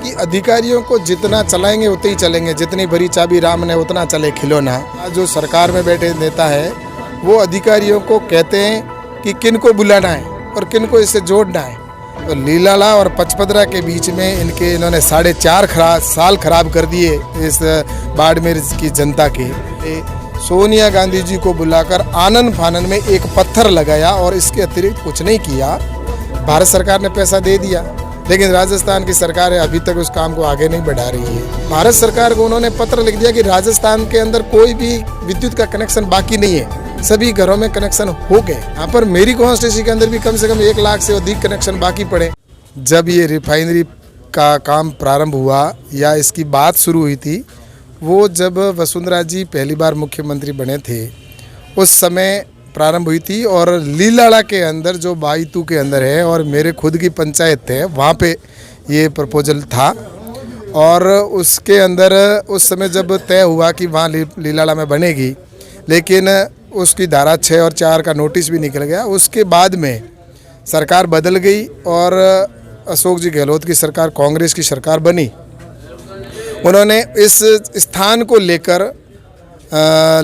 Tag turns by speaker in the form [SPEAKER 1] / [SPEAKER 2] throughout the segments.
[SPEAKER 1] कि अधिकारियों को जितना चलाएंगे उतने ही चलेंगे, जितनी भरी चाबी राम ने उतना चले खिलौना। जो सरकार में बैठे नेता है वो अधिकारियों को कहते हैं कि किन को बुलाना है और किन को इससे जोड़ना है। तो लीलाला और पचपदरा के बीच में इन्होंने 4.5 साल खराब कर दिए इस बाड़मेर की जनता के। सोनिया गांधी जी को बुलाकर आनन फानन में एक पत्थर लगाया और इसके अतिरिक्त कुछ नहीं किया। भारत सरकार ने पैसा दे दिया, लेकिन राजस्थान की सरकार अभी तक उस काम को आगे नहीं बढ़ा रही है। भारत सरकार को उन्होंने पत्र लिख दिया कि राजस्थान के अंदर कोई भी विद्युत का कनेक्शन बाकी नहीं है, सभी घरों में कनेक्शन हो गए। यहाँ पर मेरी कॉन्स्टिट्यूंसी के अंदर भी कम से कम 1 लाख से अधिक कनेक्शन बाकी पड़े। जब ये रिफाइनरी का काम प्रारंभ हुआ या इसकी बात शुरू हुई थी, वो जब वसुंधरा जी पहली बार मुख्यमंत्री बने थे उस समय प्रारंभ हुई थी। और लीलाड़ा के अंदर जो बाईतू के अंदर है और मेरे खुद की पंचायत है, वहाँ पे ये प्रपोजल था। और उसके अंदर उस समय जब तय हुआ कि वहाँ लीलाड़ा में बनेगी, लेकिन उसकी धारा 6 और 4 का नोटिस भी निकल गया। उसके बाद में सरकार बदल गई और अशोक जी गहलोत की सरकार, कांग्रेस की सरकार बनी। उन्होंने इस स्थान को लेकर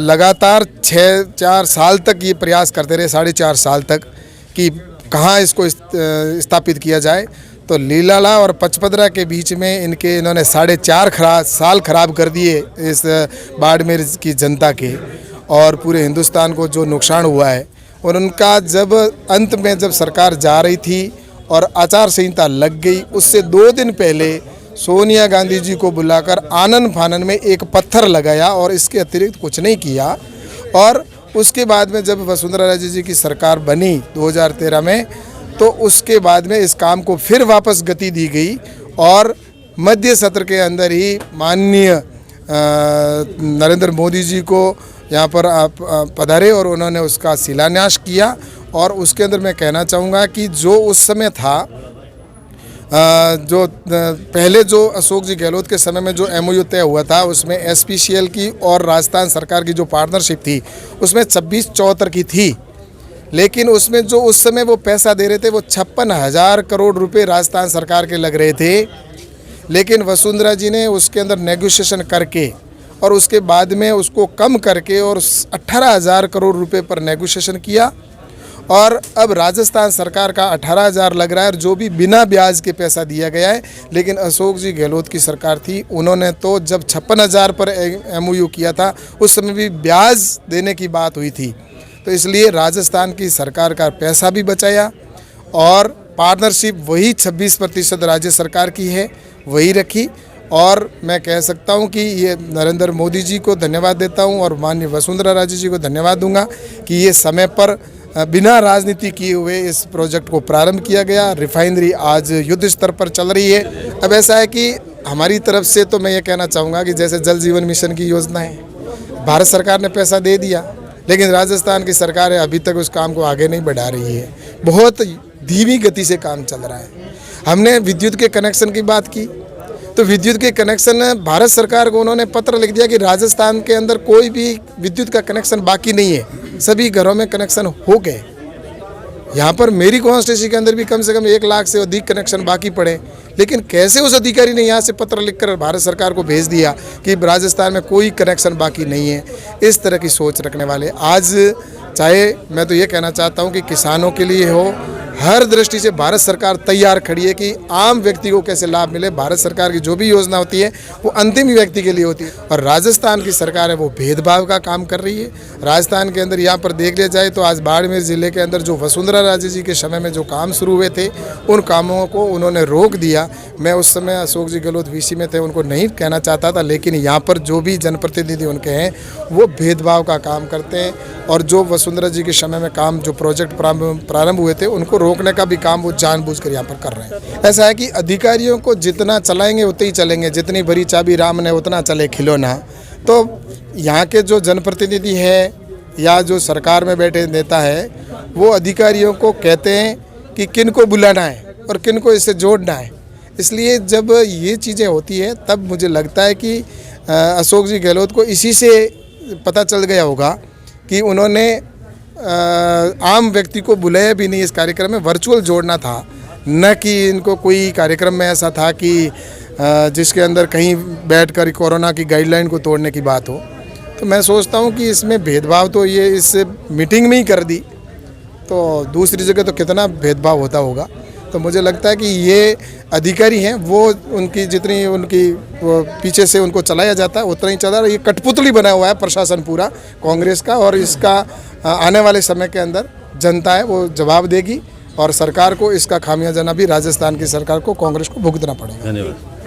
[SPEAKER 1] लगातार 4 साल तक ये प्रयास करते रहे, 4.5 साल तक, कि कहाँ इसको स्थापित किया जाए। तो लीलाला और पचपदरा के बीच में इन्होंने 4.5 साल खराब कर दिए इस बाड़मेर की जनता के, और पूरे हिंदुस्तान को जो नुकसान हुआ है। और उनका जब अंत में जब सरकार जा रही थी और आचार संहिता लग गई, उससे 2 दिन पहले सोनिया गांधी जी को बुलाकर आनन फानन में एक पत्थर लगाया और इसके अतिरिक्त कुछ नहीं किया। और उसके बाद में जब वसुंधरा राजे जी की सरकार बनी 2013 में, तो उसके बाद में इस काम को फिर वापस गति दी गई और मध्य सत्र के अंदर ही माननीय नरेंद्र मोदी जी को यहाँ पर पधारे और उन्होंने उसका शिलान्यास किया। और उसके अंदर मैं कहना चाहूँगा कि जो उस समय था, जो पहले जो अशोक जी गहलोत के समय में जो MOU तय हुआ था, उसमें SPCL की और राजस्थान सरकार की जो पार्टनरशिप थी उसमें 2674 की थी। लेकिन उसमें जो उस समय वो पैसा दे रहे थे वो 56,000 करोड़ रुपए राजस्थान सरकार के लग रहे थे। लेकिन वसुंधरा जी ने उसके अंदर नेगोशिएशन करके और उसके बाद में उसको कम करके और 18,000 करोड़ रुपए पर नेगोशिएशन किया। और अब राजस्थान सरकार का 18,000 लग रहा है, और जो भी बिना ब्याज के पैसा दिया गया है। लेकिन अशोक जी गहलोत की सरकार थी, उन्होंने तो जब 56,000 पर MOU किया था उस समय भी ब्याज देने की बात हुई थी। तो इसलिए राजस्थान की सरकार का पैसा भी बचाया और पार्टनरशिप वही 26% राज्य सरकार की है, वही रखी। और मैं कह सकता हूं कि ये नरेंद्र मोदी जी को धन्यवाद देता हूं और माननीय वसुंधरा राजे जी को धन्यवाद दूंगा कि ये समय पर बिना राजनीति किए हुए इस प्रोजेक्ट को प्रारंभ किया गया। रिफाइनरी आज युद्ध स्तर पर चल रही है। अब ऐसा है कि हमारी तरफ से तो मैं ये कहना चाहूँगा कि जैसे जल जीवन मिशन की योजना है, भारत सरकार ने पैसा दे दिया, लेकिन राजस्थान की सरकार अभी तक उस काम को आगे नहीं बढ़ा रही है। बहुत धीमी गति से काम चल रहा है। हमने विद्युत के कनेक्शन की बात की, तो विद्युत के कनेक्शन भारत सरकार को उन्होंने पत्र लिख दिया कि राजस्थान के अंदर कोई भी विद्युत का कनेक्शन बाकी नहीं है, सभी घरों में कनेक्शन हो गए। यहाँ पर मेरी कॉन्स्टिट्यूंसी के अंदर भी कम से कम 1 लाख से अधिक कनेक्शन बाकी पड़े। लेकिन कैसे उस अधिकारी ने यहाँ से पत्र लिखकर भारत सरकार को भेज दिया कि राजस्थान में कोई कनेक्शन बाकी नहीं है। इस तरह की सोच रखने वाले आज, चाहे मैं तो ये कहना चाहता हूँ कि किसानों के लिए हो, हर दृष्टि से भारत सरकार तैयार खड़ी है कि आम व्यक्ति को कैसे लाभ मिले। भारत सरकार की जो भी योजना होती है वो अंतिम व्यक्ति के लिए होती है, और राजस्थान की सरकार है वो भेदभाव का काम कर रही है। राजस्थान के अंदर यहाँ पर देख लिया जाए तो आज बाड़मेर ज़िले के अंदर जो वसुंधरा राजे जी के समय में जो काम शुरू हुए थे, उन कामों को उन्होंने रोक दिया। मैं उस समय अशोक जी गहलोत VC में थे, उनको नहीं कहना चाहता था, लेकिन यहाँ पर जो भी जनप्रतिनिधि उनके हैं वो भेदभाव का काम करते हैं। और जो वसुंधरा जी के समय में काम, जो प्रोजेक्ट प्रारंभ हुए थे, उनको रोकने का भी काम वो जानबूझकर यहाँ पर कर रहे हैं। ऐसा है कि अधिकारियों को जितना चलाएंगे उतने ही चलेंगे, जितनी भरी चाबी राम ने उतना चले खिलौना। तो यहाँ के जो जनप्रतिनिधि है या जो सरकार में बैठे नेता है, वो अधिकारियों को कहते हैं कि किन को बुलाना है और किन को इससे जोड़ना है। इसलिए जब ये चीज़ें होती है तब मुझे लगता है कि अशोक जी गहलोत को इसी से पता चल गया होगा कि उन्होंने आम व्यक्ति को बुलाया भी नहीं इस कार्यक्रम में, वर्चुअल जोड़ना था, न कि इनको कोई कार्यक्रम में ऐसा था कि जिसके अंदर कहीं बैठकर कोरोना की गाइडलाइन को तोड़ने की बात हो। तो मैं सोचता हूँ कि इसमें भेदभाव तो ये इस मीटिंग में ही कर दी, तो दूसरी जगह तो कितना भेदभाव होता होगा। तो मुझे लगता है कि ये अधिकारी हैं, वो उनकी जितनी उनकी वो पीछे से उनको चलाया जाता है उतना ही चला रहा है। ये कठपुतली बना हुआ है प्रशासन पूरा कांग्रेस का, और इसका आने वाले समय के अंदर जनता है वो जवाब देगी, और सरकार को इसका खामियाजाना भी राजस्थान की सरकार को, कांग्रेस को भुगतना पड़ेगा।
[SPEAKER 2] धन्यवाद।